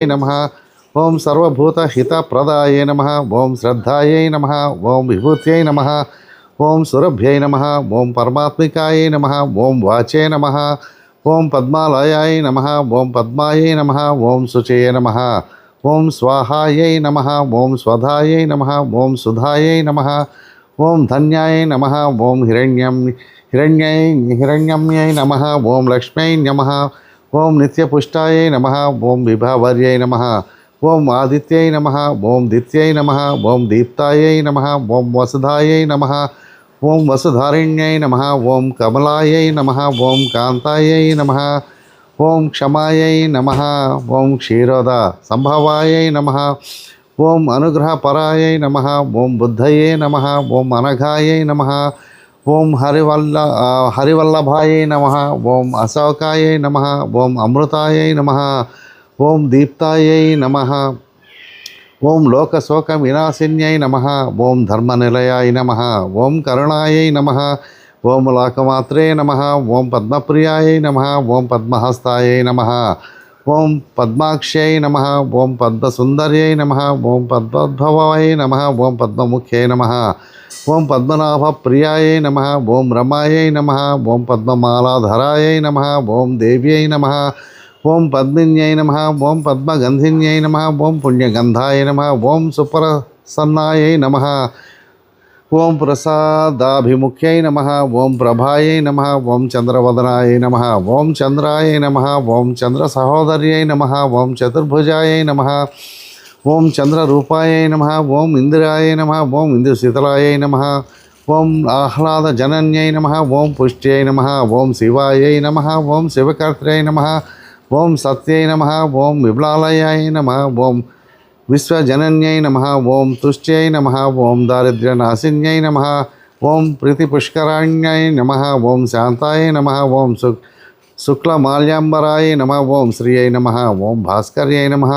नमः। ओं सर्वभूतहितप्रदाय नमः। ओं श्रद्धायै नमः। ओं विभूत्यै नमः। ओं सुरभ्यै नमः। ओं परमात्मिकायै नमः। ओं वाचे नमः। ओं पद्मालयाय नमः। ओं पद्मायै नमः। ओं शुचये नमः। ओं स्वाहायै नमः। ओं स्वधायै नमः। ओं सुधायै नमः। ओं धन्याय नमः। ओं हिरण्यम्यै नमः। ओं लक्ष्म्यै नमः। ओं नित्यपुष्टायै नमः। ओं विभावर्यै नमः। ओं आदित्यै नमः। ओं दित्यै नमः। ओं दीप्तायै नमः। ओं वसुधायै नमः। ओं वसुधारिण्यै नमः। ओं कमलायै नमः। ओं कान्तायै नमः। ओं क्षमायै नमः। ओं क्षीरोद संभवायै नमः। ओं अनुग्रहपरायै नमः। ओं बुद्धये नमः। ओं अनघायै नमः। ओं हरिवल्लभायै नमः। ओं अशोकायै नमः। ओं अमृतायै नमः। ओं दीप्तायै नमः। ओं लोकशोकविनाशिन्यै नमः। ओं धर्मनिलयाय नमः। ओं करुणायै नमः। ओं लोकमात्रे नमः। ओं पद्मप्रियायै नमः। ओं पद्महस्तायै नमः। ओं पद्माक्ष्यै नमः। ओं पद्मसुन्दर्यै नमः। ओं पद्मोद्भवाय नमः। ओं पद्ममुख्यै नमः। ओं पद्मनाभप्रियायै नमः। ओं रमायै नमः। ओं पद्ममालाधरायै नमः। ओं देव्यै नमः। ओं पद्मिन्यै नमः। ओं पद्मगन्धिन्यै नमः। ओं पुण्यगन्धाय नमः। ओं सुप्रसन्नायै नमः। ओं प्रसादाभिमुख्यै नमः। ओं प्रभायै नमः। ओं चन्द्रवदनाय नमः। ओं चन्द्राय नमः। ओं चन्द्रसहोदर्यै नमः। ओं चतुर्भुजायै नमः। ओं चन्द्ररूपायै नमः। ओं इन्दिराय नमः। ओं इन्दुशीतलायै नमः। ओं आह्लादजनन्यै नमः। ओं पुष्ट्यै नमः। ओं शिवायै नमः। ओं शिवकर्त्र्यै नमः। ओं सत्यै नमः। ओं विमलालयाय नमः। ओं विश्वजनन्यै नमः। ओं तुष्ट्यै नमः। ओं दारिद्र्यनाशिन्यै नमः। ओं प्रीतिपुष्कराण्यै नमः। ओं शान्ताय नमः। ओं शुक्लमाल्याम्बराय नमः। ओं श्रियै नमः। ओं भास्कर्यै नमः।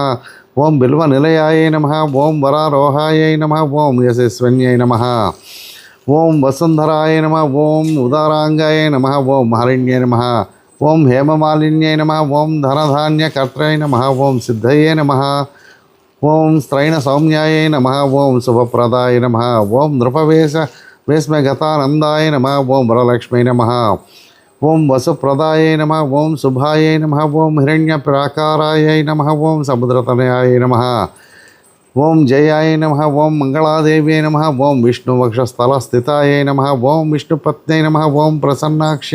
ओं बिल्वनिलयाय नमः। ओं वरारोहायै नमः। ओं यशस्विन्यै नमः। ओं वसुन्धराय नमः। ओं उदाराङ्गाय नमः। ओं हरिण्यै नमः। ओं हेममालिन्यै नमः। ओं धनधान्यकर्त्रै नमः। ओं सिद्धये नमः। ओं स्त्रैणसौम्याय नमः। ओं शुभप्रदाय नमः। ओं नृपवेशवेश्मगतानन्दाय नमः। ओं वरलक्ष्मी नमः। ओं वसुप्रदाय नमः। ओं शुभाय नमः। ओं हिरण्यप्राकाराय नमः। ओं समुद्रतनयाय नमः। ओं जयाय नमः। ओं मङ्गलादेव्यै नमः। ओं विष्णुवक्षस्थलस्थिताय नमः। ओं विष्णुपत्न्यै नमः। ओं प्रसन्नाक्ष